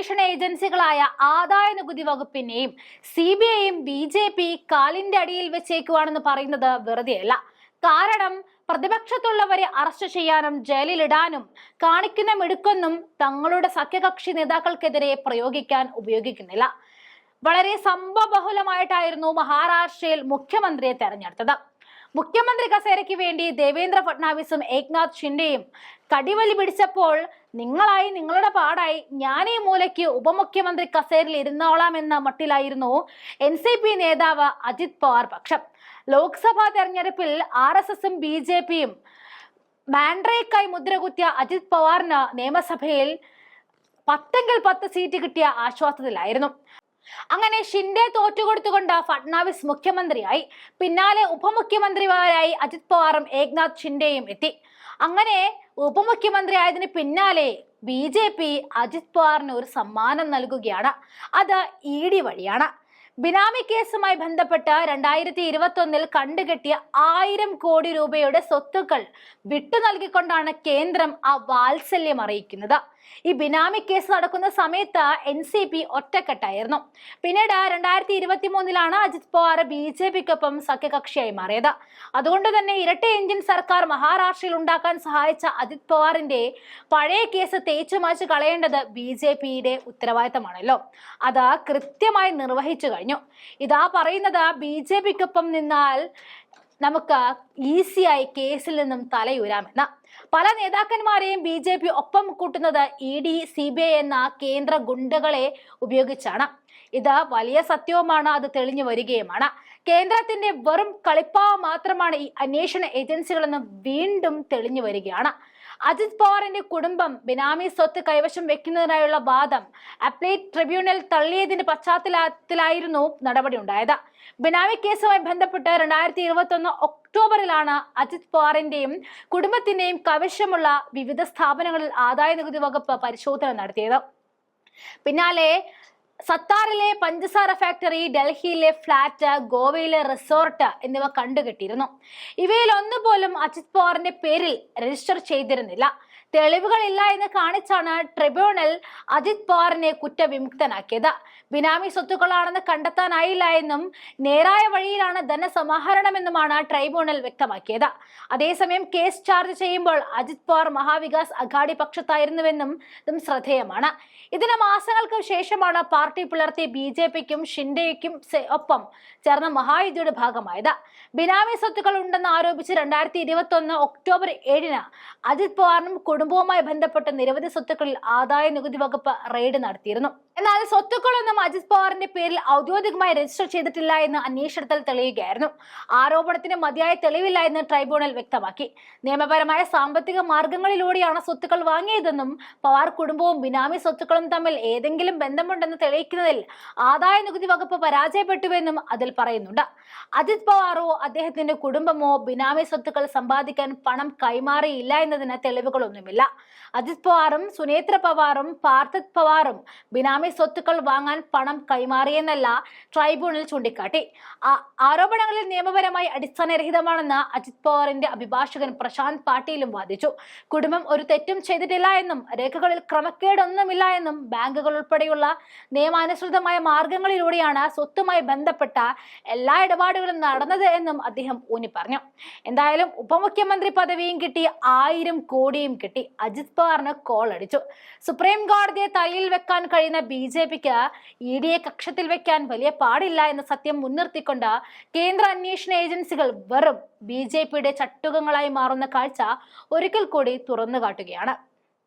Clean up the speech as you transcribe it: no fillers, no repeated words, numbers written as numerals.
അന്വേഷണ ഏജൻസികളായ ആദായ നികുതി വകുപ്പിനെയും CBIയും BJP കാലിന്റെ അടിയിൽ വെച്ചേക്കുവാണെന്ന് പറയുന്നത് വെറുതെയല്ല. കാരണം പ്രതിപക്ഷത്തുള്ളവരെ അറസ്റ്റ് ചെയ്യാനും ജയിലിലിടാനും കാണിക്കുന്ന മിടുക്കൊന്നും തങ്ങളുടെ സഖ്യകക്ഷി നേതാക്കൾക്കെതിരെ പ്രയോഗിക്കാൻ ഉപയോഗിക്കുന്നില്ല. വളരെ സംഭവബഹുലമായിട്ടായിരുന്നു മഹാരാഷ്ട്രയിൽ മുഖ്യമന്ത്രിയെ തെരഞ്ഞെടുത്തത്. മുഖ്യമന്ത്രി കസേരയ്ക്ക് വേണ്ടി ദേവേന്ദ്ര ഫഡ്നാവിസും ഏക്നാഥ് ഷിൻഡെയും കടിവലി പിടിച്ചപ്പോൾ നിങ്ങളുടെ പാടായി, ഞാൻ ഈ മൂലയ്ക്ക് ഉപമുഖ്യമന്ത്രി കസേരയിൽ ഇരുന്നോളാം എന്ന മട്ടിലായിരുന്നു NCP നേതാവ് അജിത് പവാർ പക്ഷം. ലോക്സഭാ തെരഞ്ഞെടുപ്പിൽ RSSും BJPയും മാൻഡ്രേക്കായി മുദ്രകുത്തിയ അജിത് പവാറിന് നിയമസഭയിൽ 10-10 സീറ്റ് കിട്ടിയ ആശ്വാസത്തിലായിരുന്നു. അങ്ങനെ ഷിൻഡെ തോറ്റുകൊടുത്തുകൊണ്ട് ഫഡ്നാവിസ് മുഖ്യമന്ത്രിയായി. പിന്നാലെ ഉപമുഖ്യമന്ത്രിമാരായി അജിത് പവാറും ഏക്നാഥ് ഷിൻഡെയും എത്തി. അങ്ങനെ ഉപമുഖ്യമന്ത്രി ആയതിന് പിന്നാലെ BJP അജിത് പവാറിന് ഒരു സമ്മാനം നൽകുകയാണ്. അത് ED വഴിയാണ്. ബിനാമി കേസുമായി ബന്ധപ്പെട്ട് 2021 കണ്ടുകെട്ടിയ 1000 കോടി രൂപയുടെ സ്വത്തുക്കൾ വിട്ടു നൽകിക്കൊണ്ടാണ് കേന്ദ്രം ആ വാത്സല്യം അറിയിക്കുന്നത്. ഈ ബിനാമി കേസ് നടക്കുന്ന സമയത്ത് NCP ഒറ്റക്കെട്ടായിരുന്നു. പിന്നീട് 2023 അജിത് പവാർ BJPക്കൊപ്പം സഖ്യകക്ഷിയായി മാറിയത്. അതുകൊണ്ട് തന്നെ ഇരട്ട എഞ്ചിൻ സർക്കാർ മഹാരാഷ്ട്രയിൽ ഉണ്ടാക്കാൻ സഹായിച്ച അജിത് പവാറിന്റെ പഴയ കേസ് തേച്ചുമാച്ച് കളയേണ്ടത് BJPയുടെ ഉത്തരവാദിത്തമാണല്ലോ. അത് കൃത്യമായി നിർവഹിച്ചു കഴിഞ്ഞു. ഇതാ പറയുന്നത് BJPക്കൊപ്പം നിന്നാൽ നമുക്ക് ഈസിയായി കേസിൽ നിന്നും തലയുരാമെന്ന്. പല നേതാക്കന്മാരെയും BJP ഒപ്പം കൂട്ടുന്നത് ED, CBI എന്ന കേന്ദ്ര ഗുണ്ടകളെ ഉപയോഗിച്ചാണ്. ഇത് വലിയ സത്യവുമാണ്, അത് തെളിഞ്ഞു വരികയുമാണ്. കേന്ദ്രത്തിന്റെ വെറും കളിപ്പാവ മാത്രമാണ് ഈ അന്വേഷണ ഏജൻസികളെന്ന് വീണ്ടും തെളിഞ്ഞു വരികയാണ്. അജിത് പവാറിന്റെ കുടുംബം ബിനാമി സ്വത്ത് കൈവശം വെക്കുന്നതിനായുള്ള വാദം അപ്പലേറ്റ് ട്രിബ്യൂണൽ തള്ളിയതിന്റെ പശ്ചാത്തലത്തിലായിരുന്നു നടപടി ഉണ്ടായത്. ബിനാമി കേസുമായി ബന്ധപ്പെട്ട് 2021 ഒക്ടോബറിലാണ് അജിത് പവാറിന്റെയും കുടുംബത്തിന്റെയും കൈവശമുള്ള വിവിധ സ്ഥാപനങ്ങളിൽ ആദായ നികുതി വകുപ്പ് പരിശോധന നടത്തിയത്. പിന്നാലെ സത്താറിലെ പഞ്ചസാര ഫാക്ടറി, ഡൽഹിയിലെ ഫ്ലാറ്റ്, ഗോവയിലെ റിസോർട്ട് എന്നിവ കണ്ടുകെട്ടിയിരുന്നു. ഇവയിൽ ഒന്നുപോലും അജിത് പവാറിന്റെ പേരിൽ രജിസ്റ്റർ ചെയ്തിരുന്നില്ല. തെളിവുകളില്ല എന്ന് കാണിച്ചാണ് ട്രിബ്യൂണൽ അജിത് പവാറിനെ കുറ്റവിമുക്തനാക്കിയത്. ബിനാമി സ്വത്തുക്കളാണെന്ന് കണ്ടെത്താനായില്ല എന്നും നേരായ വഴിയിലാണ് ധനസമാഹരണമെന്നുമാണ് ട്രൈബ്യൂണൽ വ്യക്തമാക്കിയത്. അതേസമയം കേസ് ചാർജ് ചെയ്യുമ്പോൾ അജിത് പവാർ മഹാവികാസ് അഘാടി പക്ഷത്തായിരുന്നുവെന്നും ഇതും ശ്രദ്ധേയമാണ്. ഇതിന് മാസങ്ങൾക്ക് ശേഷമാണ് പാർട്ടി പുലർത്തിയ BJPക്കും ഷിൻഡെയ്ക്കും ഒപ്പം ചേർന്ന മഹായുതിയുടെ ഭാഗമായത്. ബിനാമി സ്വത്തുക്കൾ ഉണ്ടെന്ന് ആരോപിച്ച് 2021 ഒക്ടോബർ 7 അജിത് പവാറിനും കുടുംബവുമായി ബന്ധപ്പെട്ട നിരവധി സ്വത്തുക്കളിൽ ആദായ നികുതി വകുപ്പ് റെയ്ഡ് നടത്തിയിരുന്നു. എന്നാൽ സ്വത്തുക്കളൊന്നും അജിത് പവാറിന്റെ പേരിൽ ഔദ്യോഗികമായി രജിസ്റ്റർ ചെയ്തിട്ടില്ല എന്ന് അന്വേഷണത്തിൽ തെളിയുകയായിരുന്നു. ആരോപണത്തിന് മതിയായ തെളിവില്ല എന്ന് ട്രൈബ്യൂണൽ വ്യക്തമാക്കി. നിയമപരമായ സാമ്പത്തിക മാർഗങ്ങളിലൂടെയാണ് സ്വത്തുക്കൾ വാങ്ങിയതെന്നും പവാർ കുടുംബവും ബിനാമി സ്വത്തുക്കളും തമ്മിൽ ഏതെങ്കിലും ബന്ധമുണ്ടെന്ന് തെളിയിക്കുന്നതിൽ ആദായ നികുതി വകുപ്പ് പരാജയപ്പെട്ടുവെന്നും അതിൽ പറയുന്നുണ്ട്. അജിത് പവാറോ അദ്ദേഹത്തിന്റെ കുടുംബമോ ബിനാമി സ്വത്തുക്കൾ സമ്പാദിക്കാൻ പണം കൈമാറിയില്ല എന്നതിന് തെളിവുകളൊന്നുമില്ല. അജിത് പവാറും സുനേത്ര പവാറും പാർത്ഥത് പവാറും ബിനാമി സ്വത്തുക്കൾ വാങ്ങാൻ പണം കൈമാറിയെന്നല്ല ട്രൈബ്യൂണൽ ചൂണ്ടിക്കാട്ടി. ആരോപണങ്ങളിൽ നിയമപരമായി അടിസ്ഥാനരഹിതമാണെന്ന് അജിത് പവാറിന്റെ അഭിഭാഷകൻ പ്രശാന്ത് പാട്ടീലും വാദിച്ചു. കുടുംബം ഒരു തെറ്റും ചെയ്തിട്ടില്ല എന്നും രേഖകളിൽ ക്രമക്കേടൊന്നുമില്ല എന്നും ബാങ്കുകൾ ഉൾപ്പെടെയുള്ള നിയമാനുസൃതമായ മാർഗങ്ങളിലൂടെയാണ് സ്വത്തുമായി ബന്ധപ്പെട്ട എല്ലാ ഇടപാടുകളും നടന്നത് എന്നും അദ്ദേഹം ഊന്നി പറഞ്ഞു. എന്തായാലും ഉപമുഖ്യമന്ത്രി പദവിയും കിട്ടി, 1000 കോടിയും കിട്ടി. അജിത് പവാറിന് കോൾ അടിച്ചു. സുപ്രീം കോടതിയെ തലയിൽ വെക്കാൻ കഴിയുന്ന BJPക്ക് EDയെ കക്ഷത്തിൽ വെക്കാൻ വലിയ പാടില്ല എന്ന സത്യം മുൻനിർത്തിക്കൊണ്ട് കേന്ദ്ര അന്വേഷണ ഏജൻസികൾ വെറും BJPയുടെ ചട്ടുകങ്ങളായി മാറുന്ന കാഴ്ച ഒരിക്കൽ കൂടി തുറന്നു കാട്ടുകയാണ്.